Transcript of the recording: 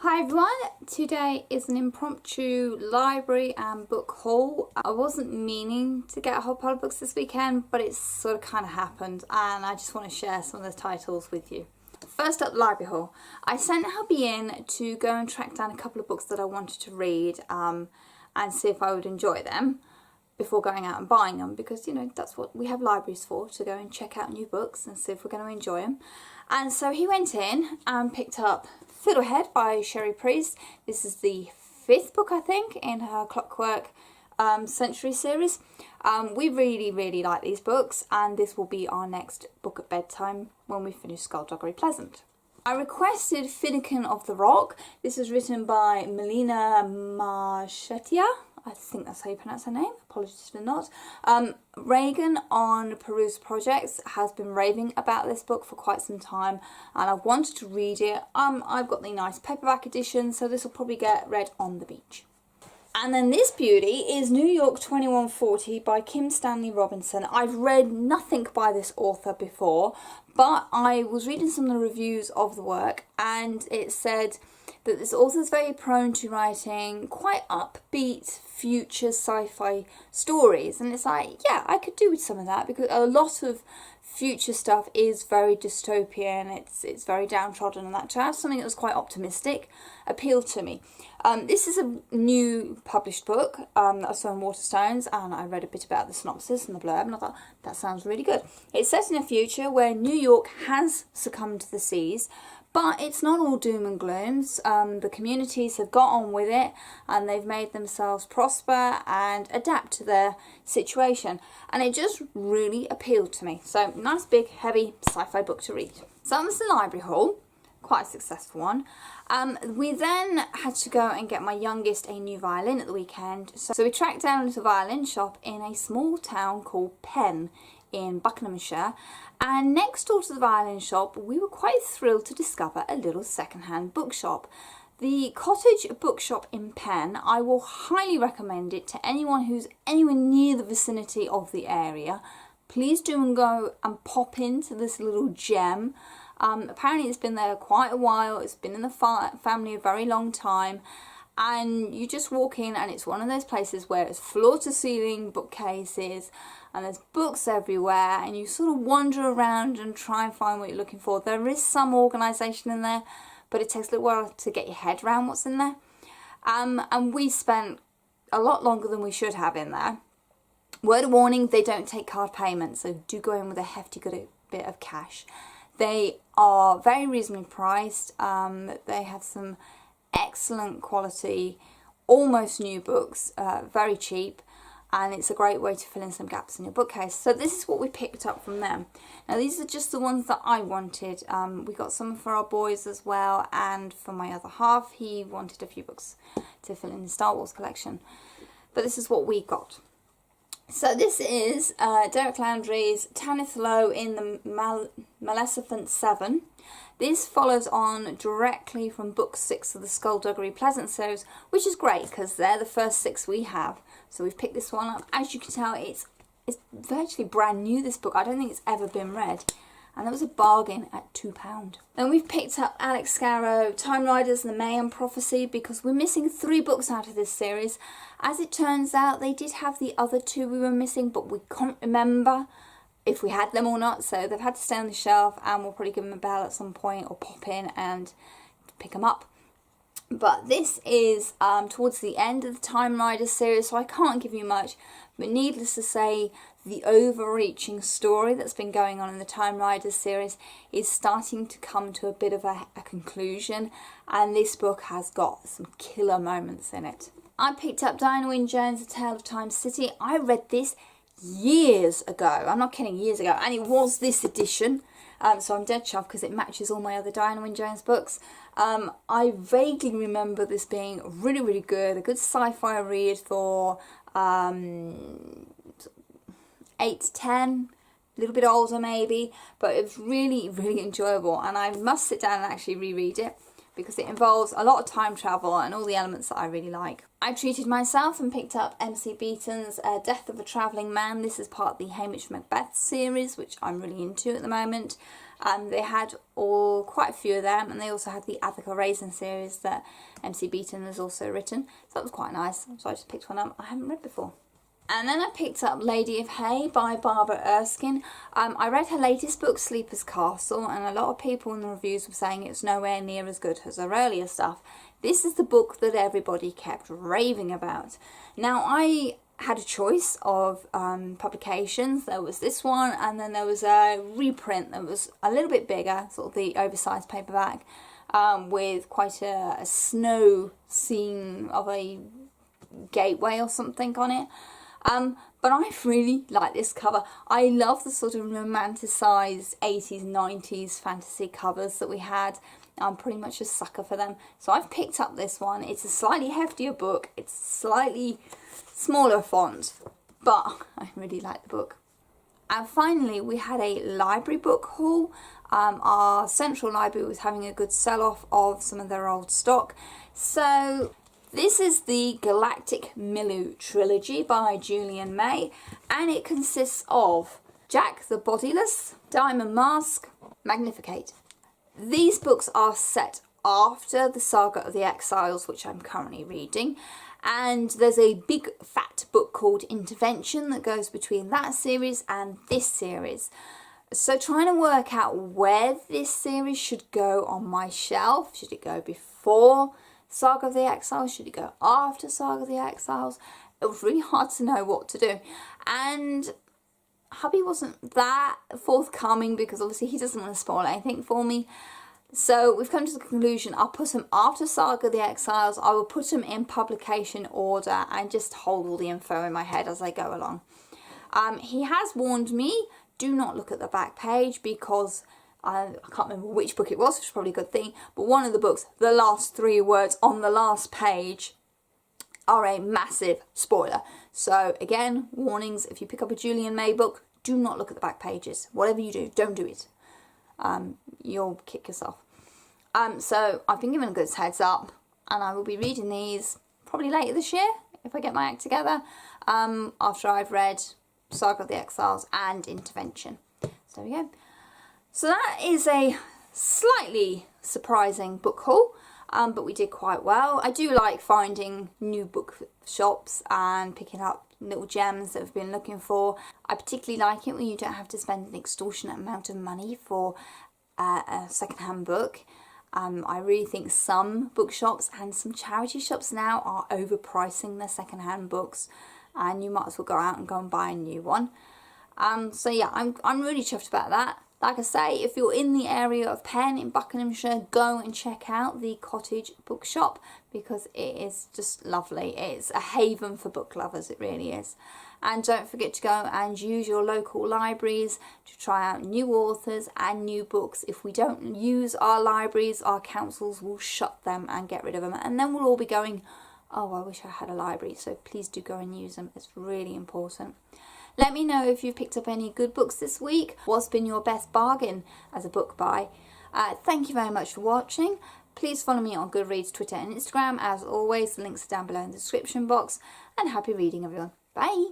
Hi everyone, today is an impromptu library and book haul. I wasn't meaning to get a whole pile of books this weekend, but it sort of kind of happened and I just want to share some of the titles with you. First up, library haul. I sent hubby in to go and track down a couple of books that I wanted to read and see if I would enjoy them before going out and buying them, because that's what we have libraries for, to go and check out new books and see if we're going to enjoy them. And so he went in and picked up Fiddlehead by Sherry Priest. This is the 5th book, I think, in her Clockwork Century series. We really like these books, and this will be our next book at bedtime when we finish Skullduggery Pleasant. I requested Finnegan of the Rock. This is written by Melina Marchetia. I think that's how you pronounce her name. Apologies for not. Reagan on Peruse Projects has been raving about this book for quite some time, and I've wanted to read it. I've got the nice paperback edition, so this will probably get read on the beach. And then this beauty is New York 2140 by Kim Stanley Robinson. I've read nothing by this author before, but I was reading some of the reviews of the work, and it said that this author is very prone to writing quite upbeat future sci-fi stories, and it's like, yeah, I could do with some of that, because a lot of future stuff is very dystopian, it's very downtrodden, and that to have something that was quite optimistic appealed to me. This is a new published book that I saw in Waterstones, and I read a bit about the synopsis and the blurb, and I thought, that sounds really good. It's set in a future where New York has succumbed to the seas, but it's not all doom and glooms. The communities have got on with it, and they've made themselves prosper and adapt to their situation, and it just really appealed to me. So nice big heavy sci-fi book to read. So that was the library haul, quite a successful one. We then had to go and get my youngest a new violin at the weekend, so we tracked down a little violin shop in a small town called Penn in Buckinghamshire, and next door to the violin shop we were quite thrilled to discover a little second-hand bookshop. The Cottage Bookshop in Penn, I will highly recommend it to anyone who's anywhere near the vicinity of the area. Please do and go and pop into this little gem. Apparently it's been there quite a while, it's been in the family a very long time, and you just walk in and it's one of those places where it's floor-to-ceiling bookcases and there's books everywhere, and you sort of wander around and try and find what you're looking for. There is some organisation in there, but it takes a little while to get your head around what's in there. And we spent a lot longer than we should have in there. Word of warning, they don't take card payments, so do go in with a hefty good bit of cash. They are very reasonably priced. They have some excellent quality, almost new books, very cheap, and it's a great way to fill in some gaps in your bookcase. So this is what we picked up from them. Now these are just the ones that I wanted. We got some for our boys as well, and for my other half, he wanted a few books to fill in the Star Wars collection. But this is what we got. So this is Derek Landry's Tanith Low in the Maleficent 7. This follows on directly from book 6 of the Skullduggery Pleasant series, which is great because they're the first 6 we have. So we've picked this one up. As you can tell, it's virtually brand new, this book. I don't think it's ever been read. And that was a bargain at £2. Then we've picked up Alex Scarrow, Time Riders and the Mayhem Prophecy, because we're missing 3 books out of this series. As it turns out, they did have the other 2 we were missing, but we can't remember if we had them or not, so they've had to stay on the shelf, and we'll probably give them a bell at some point or pop in and pick them up. But this is towards the end of the Time Riders series, so I can't give you much, but needless to say, the overreaching story that's been going on in the Time Riders series is starting to come to a bit of a conclusion, and this book has got some killer moments in it. I picked up Diana Wynne Jones' A Tale of Time City. I read this years ago, I'm not kidding, years ago, and it was this edition, so I'm dead chuffed because it matches all my other Diana Wynne Jones books. I vaguely remember this being really good, a good sci-fi read for 8 to 10, a little bit older maybe, but it was really enjoyable, and I must sit down and actually reread it because it involves a lot of time travel and all the elements that I really like. I treated myself and picked up MC Beaton's Death of a Travelling Man. This is part of the Hamish Macbeth series, which I'm really into at the moment. They had quite a few of them, and they also had the Attica Raisin series that MC Beaton has also written. So that was quite nice. So I just picked one up I haven't read before. And then I picked up Lady of Hay by Barbara Erskine. I read her latest book, Sleeper's Castle, and a lot of people in the reviews were saying it's nowhere near as good as her earlier stuff. This is the book that everybody kept raving about. Now, I had a choice of publications. There was this one, and then there was a reprint that was a little bit bigger, sort of the oversized paperback, with quite a snow scene of a gateway or something on it. But I really like this cover. I love the sort of romanticised 80s, 90s fantasy covers that we had. I'm pretty much a sucker for them. So I've picked up this one. It's a slightly heftier book. It's slightly smaller font, but I really like the book. And finally, we had a library book haul. Our central library was having a good sell-off of some of their old stock. So this is the Galactic Milu trilogy by Julian May, and it consists of Jack the Bodiless, Diamond Mask, Magnificate. These books are set after the Saga of the Exiles, which I'm currently reading, and there's a big fat book called Intervention that goes between that series and this series. So trying to work out where this series should go on my shelf. Should it go before Saga of the Exiles? Should it go after Saga of the Exiles? It was really hard to know what to do. And hubby wasn't that forthcoming because obviously he doesn't want to spoil anything for me. So we've come to the conclusion, I'll put them after Saga of the Exiles. I will put them in publication order and just hold all the info in my head as I go along. He has warned me, do not look at the back page because I can't remember which book it was, which is probably a good thing, but one of the books, the last 3 words on the last page are a massive spoiler. So again, warnings, if you pick up a Julian May book, do not look at the back pages. Whatever you do, don't do it. You'll kick yourself. So I've been given a good heads up, and I will be reading these probably later this year, if I get my act together, after I've read Saga of the Exiles and Intervention. So there we go. So that is a slightly surprising book haul, but we did quite well. I do like finding new book shops and picking up little gems that I've been looking for. I particularly like it when you don't have to spend an extortionate amount of money for a second-hand book. I really think some bookshops and some charity shops now are overpricing their second-hand books, and you might as well go out and buy a new one. So yeah, I'm really chuffed about that. Like I say, if you're in the area of Penn in Buckinghamshire, go and check out the Cottage Bookshop because it is just lovely. It's a haven for book lovers, it really is. And don't forget to go and use your local libraries to try out new authors and new books. If we don't use our libraries, our councils will shut them and get rid of them. And then we'll all be going, oh, I wish I had a library. So please do go and use them. It's really important. Let me know if you've picked up any good books this week. What's been your best bargain as a book buy? Thank you very much for watching. Please follow me on Goodreads, Twitter and Instagram. As always, the links are down below in the description box. And happy reading, everyone. Bye!